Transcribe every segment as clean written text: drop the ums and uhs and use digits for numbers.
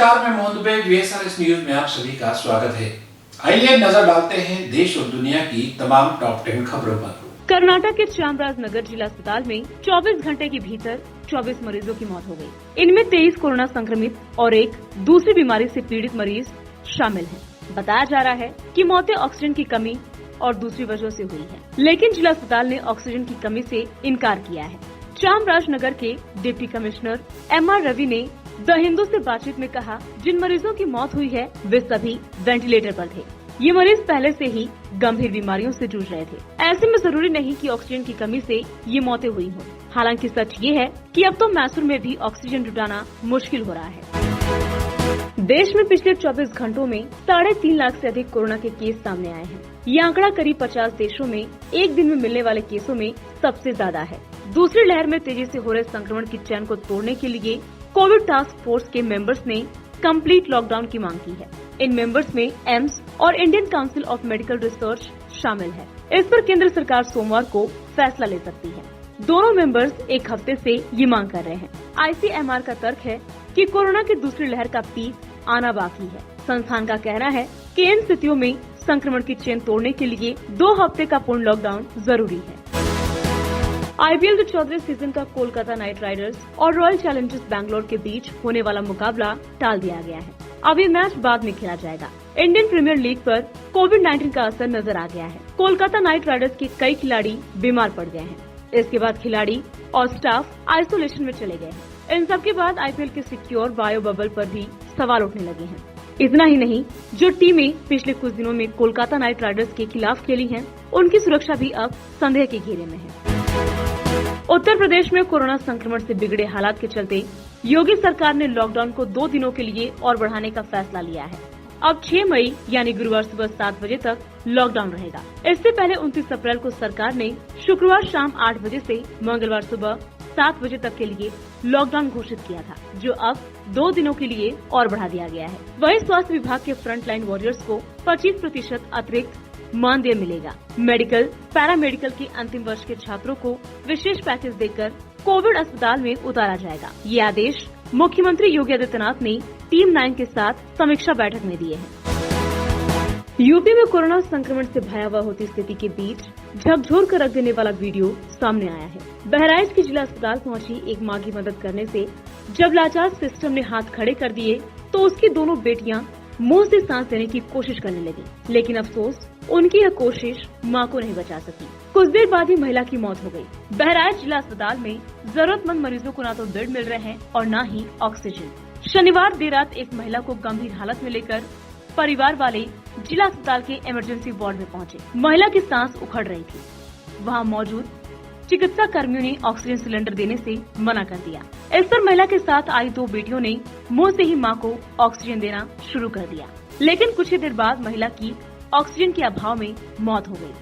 नमस्कार, मैं Mohan Dubey. VSRS news में आप सभी का स्वागत है। आइए नजर डालते हैं देश और दुनिया की तमाम टॉप 10 खबरों पर। कर्नाटक के चामराजनगर जिला अस्पताल में 24 घंटे के भीतर 24 मरीजों की मौत हो गई। इनमें 23 कोरोना संक्रमित और एक दूसरी बीमारी से पीड़ित मरीज शामिल हैं। बताया जा रहा है कि मौतें ऑक्सीजन की कमी और दूसरी वजहों से हुई है, लेकिन जिला अस्पताल ने ऑक्सीजन की कमी से इनकार किया है। चामराजनगर के डिप्टी कमिश्नर MR रवि ने द हिंदू से बातचीत में कहा, जिन मरीजों की मौत हुई है वे सभी वेंटिलेटर पर थे। ये मरीज पहले से ही गंभीर बीमारियों से जूझ रहे थे। ऐसे में जरूरी नहीं कि ऑक्सीजन की कमी से ये मौतें हुई हों। हालांकि सच ये है कि अब तो मैसूर में भी ऑक्सीजन जुटाना मुश्किल हो रहा है। देश में पिछले 24 घंटों में 3.5 लाख से अधिक कोरोना के केस सामने आए हैं। ये आंकड़ा करीब 50 देशों में एक दिन में मिलने वाले केसों में सबसे ज्यादा है। दूसरी लहर में तेजी से हो रहे संक्रमण की चैन को तोड़ने के लिए कोविड टास्क फोर्स के मेंबर्स ने कंप्लीट लॉकडाउन की मांग की है। इन मेंबर्स में एम्स और Indian council of medical research शामिल है। इस पर केंद्र सरकार सोमवार को फैसला ले सकती है। दोनों मेंबर्स एक हफ्ते से ये मांग कर रहे हैं। ICMR का तर्क है कि कोरोना की दूसरी लहर का पीक आना बाकी है। संस्थान का कहना है कि इन स्थितियों में संक्रमण की चेन तोड़ने के लिए 2 हफ्ते का पूर्ण लॉकडाउन जरूरी है। IPL के 14वें सीजन का कोलकाता नाइट राइडर्स और रॉयल चैलेंजर्स बैंगलोर के बीच होने वाला मुकाबला टाल दिया गया है। अब ये मैच बाद में खेला जाएगा। इंडियन प्रीमियर लीग पर कोविड-19 का असर नजर आ गया है। कोलकाता नाइट राइडर्स के कई खिलाड़ी बीमार पड़ गए हैं। इसके बाद खिलाड़ी और स्टाफ आइसोलेशन में चले गए हैं। इन सबके बाद IPL के सिक्योर बायो बबल पर भी सवाल उठने लगे हैं। इतना ही नहीं, जो टीमें पिछले कुछ दिनों में कोलकाता नाइट राइडर्स के खिलाफ खेली हैं, उनकी सुरक्षा भी अब संदेह के घेरे में है। उत्तर प्रदेश में कोरोना संक्रमण से बिगड़े हालात के चलते योगी सरकार ने लॉकडाउन को 2 दिनों के लिए और बढ़ाने का फैसला लिया है। अब 6 मई यानी गुरुवार सुबह 7 बजे तक लॉकडाउन रहेगा। इससे पहले 29 अप्रैल को सरकार ने शुक्रवार शाम 8 बजे से मंगलवार सुबह 7 बजे तक के लिए लॉकडाउन घोषित किया था, जो अब 2 दिनों के लिए और बढ़ा दिया गया है। वहीं स्वास्थ्य विभाग के फ्रंटलाइन वॉरियर्स को 25% अतिरिक्त मानदेय मिलेगा। मेडिकल, पैरामेडिकल के अंतिम वर्ष के छात्रों को विशेष पैकेज देकर कोविड अस्पताल में उतारा जाएगा। ये आदेश मुख्यमंत्री योगी आदित्यनाथ ने टीम 9 के साथ समीक्षा बैठक में दिए हैं। यूपी में कोरोना संक्रमण से भयावह होती स्थिति के बीच झकझोर कर रख देने वाला वीडियो सामने आया है। बहराइच के जिला अस्पताल पहुंची एक मां की मदद करने से जब लाचार सिस्टम ने हाथ खड़े कर दिए तो उसकी दोनों बेटियां मुंह से सांस देने की कोशिश करने लगी, लेकिन अफसोस उनकी यह कोशिश मां को नहीं बचा सकी। कुछ देर बाद ही महिला की मौत हो गई। बहराइच जिला अस्पताल में जरूरतमंद मरीजों को न तो बेड मिल रहे हैं और न ही ऑक्सीजन। शनिवार देर रात एक महिला को गंभीर हालत में लेकर परिवार वाले जिला अस्पताल के इमरजेंसी वार्ड में पहुंचे। महिला की सांस उखड़ रही थी। वहां मौजूद चिकित्सा कर्मियों ने ऑक्सीजन सिलेंडर देने से मना कर दिया। इस पर महिला के साथ आई 2 बेटियों ने मुंह से ही मां को ऑक्सीजन देना शुरू कर दिया, लेकिन कुछ ही देर बाद महिला की ऑक्सीजन के अभाव में मौत हो गई।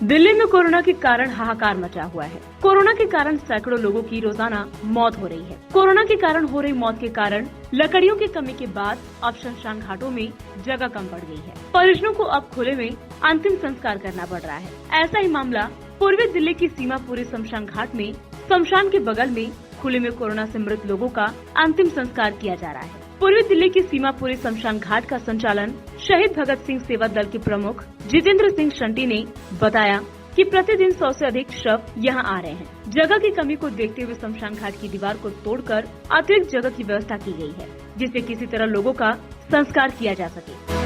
दिल्ली में कोरोना के कारण हाहाकार मचा हुआ है। कोरोना के कारण सैकड़ों लोगों की रोजाना मौत हो रही है। कोरोना के कारण हो रही मौत के कारण लकड़ियों की कमी के बाद अब शमशान घाटों में जगह कम पड़ गई है। परिजनों को अब खुले में अंतिम संस्कार करना पड़ रहा है। ऐसा ही मामला पूर्वी दिल्ली की सीमापुरी शमशान घाट में शमशान के बगल में खुले में कोरोना से मृत लोगों का अंतिम संस्कार किया जा रहा है। पूर्वी दिल्ली की सीमापुरी शमशान घाट का संचालन शहीद भगत सिंह सेवा दल के प्रमुख जितेंद्र सिंह शंटी ने बताया कि प्रतिदिन 100 से अधिक शव यहां आ रहे हैं। जगह की कमी को देखते हुए शमशान घाट की दीवार को तोड़कर अतिरिक्त जगह की व्यवस्था की गई है, जिससे किसी तरह लोगों का संस्कार किया जा सके।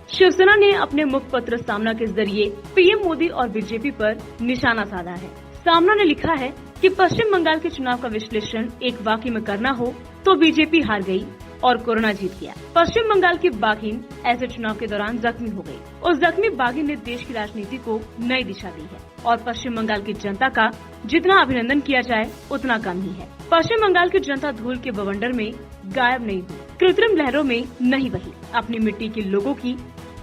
शिवसेना ने अपने मुखपत्र सामना के जरिए PM मोदी और बीजेपी पर निशाना साधा है। सामना ने लिखा है कि पश्चिम बंगाल के चुनाव का विश्लेषण एक वाक्य में करना हो तो बीजेपी हार गई और कोरोना जीत गया। पश्चिम बंगाल की बाघिन ऐसे चुनाव के दौरान जख्मी हो गई। उस जख्मी बाघिन ने देश की राजनीति को नई दिशा दी है और पश्चिम बंगाल की जनता का जितना अभिनंदन किया जाए उतना कम ही है। पश्चिम बंगाल की जनता धूल के बवंडर में गायब नहीं हुई, कृत्रिम लहरों में नहीं बही। अपनी मिट्टी के लोगों की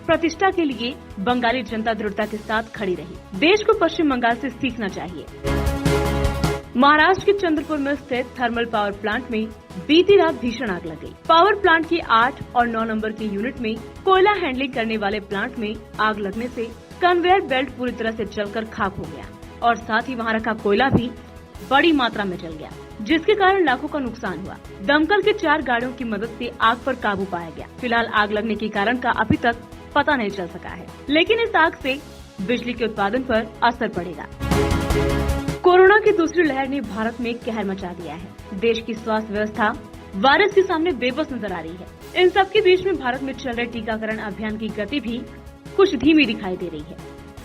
प्रतिष्ठा के लिए बंगाली जनता दृढ़ता के साथ खड़ी रही। देश को पश्चिम बंगाल से सीखना चाहिए। महाराष्ट्र के चंद्रपुर में स्थित थर्मल पावर प्लांट में बीती रात भीषण आग लग गई। पावर प्लांट की 8 और 9 नंबर के यूनिट में कोयला हैंडलिंग करने वाले प्लांट में आग लगने से कन्वेयर बेल्ट पूरी तरह से जलकर खाक हो गया और साथ ही वहां रखा कोयला भी बड़ी मात्रा में जल गया, जिसके कारण लाखों का नुकसान हुआ। दमकल के 4 गाड़ियों की मदद से आग पर काबू पाया गया। फिलहाल आग लगने के कारण का अभी तक पता नहीं चल सका है, लेकिन इस आग से बिजली के उत्पादन पर असर पड़ेगा। कोरोना की दूसरी लहर ने भारत में कहर मचा दिया है। देश की स्वास्थ्य व्यवस्था वायरस के सामने बेबस नजर आ रही है। इन सब के बीच में भारत में चल रहे टीकाकरण अभियान की गति भी कुछ धीमी दिखाई दे रही है।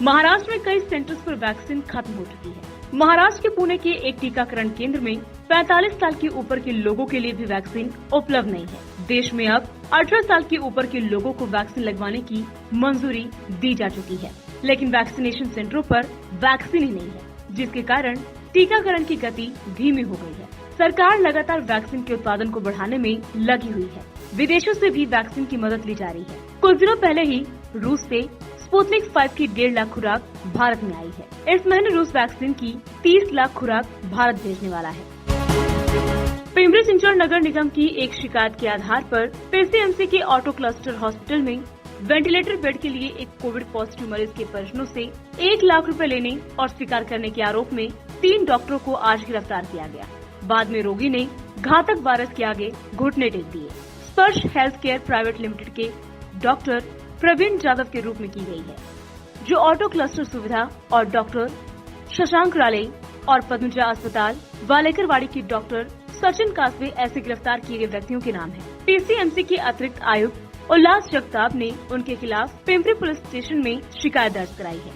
महाराष्ट्र में कई सेंटर्स पर वैक्सीन खत्म हो चुकी है। महाराष्ट्र के पुणे के एक टीकाकरण केंद्र में 45 साल के ऊपर के लोगों के लिए भी वैक्सीन उपलब्ध नहीं है। देश में अब 18 साल के ऊपर के लोगों को वैक्सीन लगवाने की मंजूरी दी जा चुकी है, लेकिन वैक्सीनेशन सेंटरों पर वैक्सीन ही नहीं है, जिसके कारण टीकाकरण की गति धीमी हो गई है। सरकार लगातार वैक्सीन के उत्पादन को बढ़ाने में लगी हुई है। विदेशों से भी वैक्सीन की मदद ली जा रही है। कुछ दिनों पहले ही रूस से स्पुतनिक 5 की 1.5 लाख खुराक भारत में आई है। इस महीने रूस वैक्सीन की 30 लाख खुराक भारत भेजने वाला है। पिंपरी चिंचवड नगर निगम की एक शिकायत के आधार पर पीसीएमसी के ऑटो क्लस्टर हॉस्पिटल में वेंटिलेटर बेड के लिए एक कोविड पॉजिटिव मरीज के परिजनों से 1 लाख रुपए लेने और स्वीकार करने के आरोप में 3 डॉक्टरों को आज गिरफ्तार किया गया। बाद में रोगी ने घातक वायरस के आगे घुटने टेक दिए। स्पर्श हेल्थ केयर प्राइवेट लिमिटेड के डॉक्टर प्रवीण जाधव के रूप में की गई है, जो ऑटो क्लस्टर सुविधा और डॉक्टर शशांक राले और पद्मजा अस्पताल वालेकरवाड़ी की डॉक्टर सचिन कासवे ऐसे गिरफ्तार किए गए व्यक्तियों के नाम है। पीसीएमसी के अतिरिक्त आयुक्त उल्लास जगताप ने उनके खिलाफ पिंपरी पुलिस स्टेशन में शिकायत दर्ज कराई है।